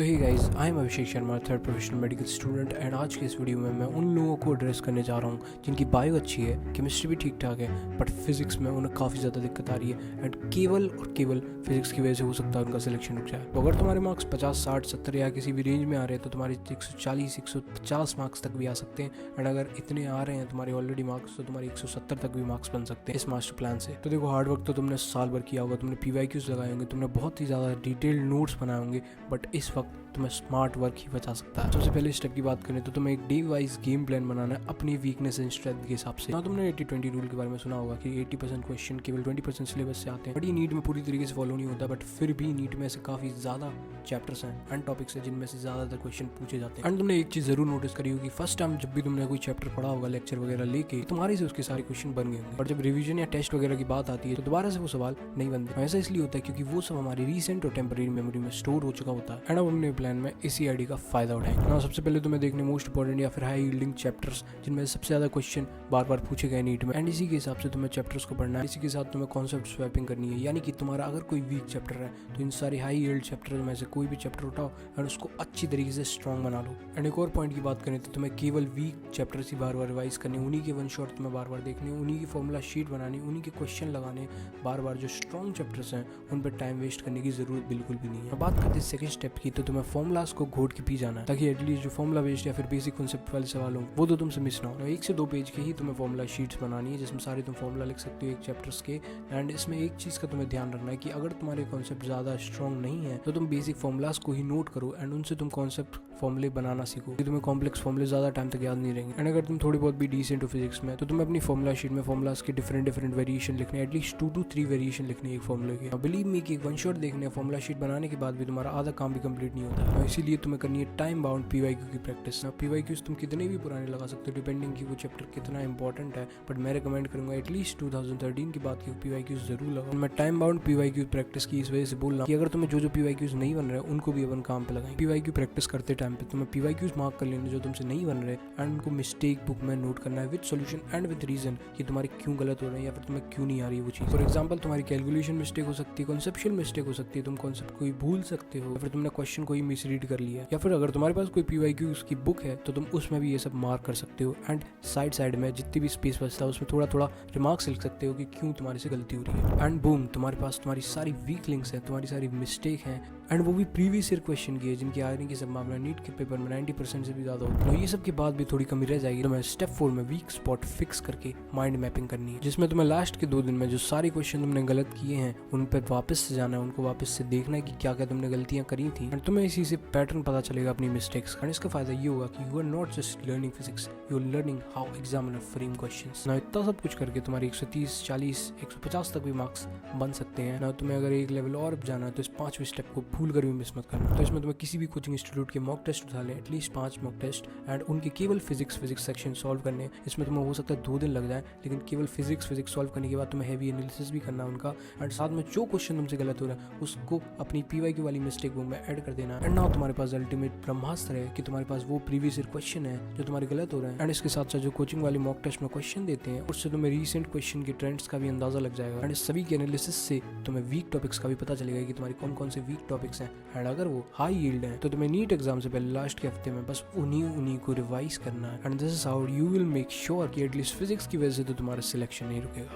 तो hey guys, I am Abhishek Sharma, third professional medical student and आज के इस वीडियो में मैं उन लोगों को एड्रेस करने जा रहा हूँ जिनकी बायो अच्छी है, केमिस्ट्री भी ठीक ठाक है, बट फिजिक्स में उन्हें काफ़ी ज़्यादा दिक्कत आ रही है एंड केवल फिजिक्स की वजह से हो सकता है उनका सिलेक्शन रुक जाए। तो अगर तुम्हारे मार्क्स 50, 60, 70 या किसी भी रेंज में आ रहे हैं तो तुम्हारे 140, 150 मार्क्स तक भी आ सकते हैं एंड अगर इतने आ रहे हैं तुम्हारे ऑलरेडी मार्क्स तो तुम्हारे 170 तक भी मार्क्स बन सकते हैं इस मास्टर प्लान से। तो देखो, हार्ड वर्क तो तुमने साल भर किया होगा, तुमने PYQs लगाए होंगे, तुमने बहुत ही ज़्यादा डिटेल्ड नोट्स बनाए होंगे, बट इस वक्त तुम्हें स्मार्ट वर्क ही बचा सकता है। सबसे पहले स्टेप की बात करें तो तुम्हें एक डे वाइज गेम प्लान बनाना है अपनी वीकनेस एंड स्ट्रेंथ के हिसाब से। तुमने 80-20 रूल के बारे में सुना होगा कि 80% क्वेश्चन केवल 20% सिलेबस से आते हैं, बट ये नीट में पूरी तरीके से फॉलो नहीं होता। बट फिर भी नीट में ऐसे काफी ज्यादा चैप्टर्स हैं एंड टॉपिक्स हैं जिनमें से ज्यादातर क्वेश्चन पूछे जाते हैं। एंड तुमने एक चीज जरूर नोटिस करी होगी, फर्स्ट टाइम जब भी तुमने कोई चैप्टर पढ़ा होगा लेक्चर वगैरह लेके, तुम्हारे से उसके सारे क्वेश्चन बन गए होंगे, और जब रिवीजन या टेस्ट वगैरह की बात आती है तो दोबारा से वो सवाल नहीं बनते। ऐसा इसलिए होता है क्योंकि वो सब हमारी रीसेंट और टेम्परेरी मेमोरी में स्टोर हो चुका होता है एंड अब हमने प्लान में इसी आईडी का फायदा उठाएंगे। ना सबसे पहले तुम्हें देखने मोस्ट इंपॉर्टेंट या फिर हाई यील्डिंग चैप्टर्स जिनमें सबसे ज्यादा क्वेश्चन बार बार पूछे गए नीट में, एंड इसी के हिसाब से तुम्हें चैप्टर्स को पढ़ना है। इसी के साथ तुम्हें कॉन्सेप्ट स्वैपिंग करनी है, यानी कि तुम्हारा अगर कोई वीक चैप्टर है तो इन सारे हाई यील्ड चैप्टर में से कोई भी चैप्टर उठाओ एंड उसको अच्छी तरीके से स्ट्रॉन्ग बना लो। एंड एक और पॉइंट की बात करें तो तुम्हें केवल वीक चैप्टर्स ही बार बार रिवाइज करने, उन्हीं के वन शॉट तुम्हें बार बार देखने, उन्हीं की फॉर्मूला शीट बनानी, उन्हीं के क्वेश्चन लगाने बार बार। जो स्ट्रॉन्ग चैप्टर्स हैं उन पर टाइम वेस्ट करने की जरूरत बिल्कुल भी नहीं है। बात करते हैं सेकंड स्टेप की, तो तुम्हें फॉर्मुलास को घोट के पी जाना है ताकि एटलीस्ट जो फॉर्मुला बेस्ड या फिर बेसिक कॉन्सेप्ट वाले सवाल हो वो तो तुमसे मिस ना हो। 1 से 2 पेज के ही तुम्हें फॉर्मुला शीट्स बनानी है जिसमें सारे तुम फॉर्मुला लिख सकते हो एक चैप्टर्स के। एंड इसमें एक चीज का तुम्हें ध्यान रखना है कि अगर तुम्हारे कॉन्सेप्ट ज्यादा स्ट्रॉन्ग नहीं है तो तुम बेसिक फॉर्मुलास को ही नोट करो एंड उनसे तुम कॉन्सेप्ट फॉर्मुले बनाना सीखो। तुम्हें कॉम्प्लेक्स फॉर्मुले ज्यादा टाइम तक याद नहीं रहेंगे। एंड अगर तुम थोड़ी बहुत भी डिसेंट हो फिजिक्स में तो तुम्हें अपनी फॉर्मुला शीट में फॉर्मुलास के डिफरेंट वेरिएशन लिखने, एटलीस्ट 2 to 3 वेरिएशन लिखने एक फॉर्मुले के। बिलीव मी कि एक वन शॉट देखने फॉर्मुला शीट बनाने के बाद भी तुम्हारा आधा काम भी कंप्लीट नहीं होता है। इसीलिए तुम्हें करनी है टाइम बाउंड PYQ की प्रैक्टिस। PYQs तुम कितने भी पुराने लगा सकते हो डिपेंडिंग कि वो चैप्टर कितना इंपॉर्टेंट है, बट मैं रिकमेंड करूंगा एटलीस्ट 2013 की बात की PYQs जरूर लगाओ। मैं टाइम बाउंड PYQ प्रैक्टिस की इस वजह से बोल रहा हूं कि अगर तुम्हें जो PYQs नहीं बन रहे उनको भी अपन काम पे लगाएं। PYQ प्रैक्टिस करते टाइम पे तुम्हें PYQs मार्क कर लेने जो तुमसे नहीं बन रहे एंड उनको मिस्टेक बुक में नोट करना है with solution and with reason कि तुम्हारी क्यों गलत हो रहे हैं या फिर तुम्हें क्यों नहीं आ रही है वो चीज। फॉर एग्जांपल तुम्हारी कैलकुलेशन मिस्टेक हो सकती है, कॉन्सेप्चुअल मिस्टेक हो सकती है, तुम कॉन्सेप्ट को ही भूल सकते हो, या फिर तुमने क्वेश्चन को ही मिसरीड कर लिया, या फिर अगर तुम्हारे पास कोई PYQs की बुक है तो तुम उसमें भी ये सब मार्क कर सकते हो एंड साइड में जितनी भी स्पेस बचता है उसमें थोड़ा रिमार्क्स लिख सकते हो कि क्यों तुम्हारे से गलती हो रही है। एंड बूम, तुम्हारे पास तुम्हारी सारी वीक लिंक्स हैं, तुम्हारी सारी मिस्टेक हैं एंड वो भी प्रीवियस ईयर क्वेश्चन की है जिनकी आने की संभावना नीट के पेपर में 90% से भी ज्यादा होती है। तो ये सब के बाद भी थोड़ी कमी रह जाएगी। तो मैं स्टेप 4 में वीक स्पॉट फिक्स करके माइंड मैपिंग करनी है, जिसमें तुम्हें लास्ट के 2 दिन में जो सारे क्वेश्चन तुमने गलत किए हैं उन पर वापस से जाना है, उनको वापस से देखना है कि क्या क्या तुमने गलतियां करी थी एंड तुम्हें इसी से पैटर्न पता चलेगा अपनी मिस्टेक्स का। इसका फायदा ये होगा कि you are not just learning physics, you are learning how examiner frame questions. ना इतना सब कुछ करके तुम्हारे 130, 40, 150 तक भी मार्क्स बन सकते हैं। ना तुम्हें अगर एक लेवल और जाना है तो इस 5वें स्टेप को भूल कर भी मिस मत करना। तो इसमें तुम्हें किसी भी कोचिंग इंस्टीट्यूट के मॉक टेस्ट उठा लें, एटलीस्ट 5 मॉक टेस्ट एंड उनके केवल फिजिक्स सेक्शन सॉल्व करने। इसमें तुम्हें हो सकता है 2 दिन लग जाए, लेकिन केवल फिजिक्स सॉल्व करने के बाद तुम्हें हैवी एनालिसिस भी करना है उनका एंड साथ में जो क्वेश्चन तुमसे गलत हो रहा है उसको अपनी PYQ वाली मिस्टेक बुक में ऐड कर देना। एंड नाउ तुम्हारे पास अल्टीमेट ब्रह्मास्त्र है कि तुम्हारे पास वो प्रीवियस ईयर क्वेश्चन है जो तुम्हारे गलत हो रहे हैं एंड इसके साथ साथ जो कोचिंग वाले मॉक टेस्ट में क्वेश्चन देते हैं उससे तुम्हें रीसेंट क्वेश्चन के ट्रेंड्स का भी अंदाजा लग जाएगा एंड इस सभी के एनालिसिस से तुम्हें वीक टॉपिक्स का भी पता चलेगा कि तुम्हारे कौन कौन से वीक टॉपिक्स हैं एंड अगर वो हाई यील्ड है तो तुम्हें नीट एग्जाम से पहले लास्ट के हफ्ते में बस उन्हीं को रिवाइज करना है and this is how you will make sure कि एटलीस्ट फिजिक्स की वजह से तो तुम्हारा सिलेक्शन नहीं रुकेगा।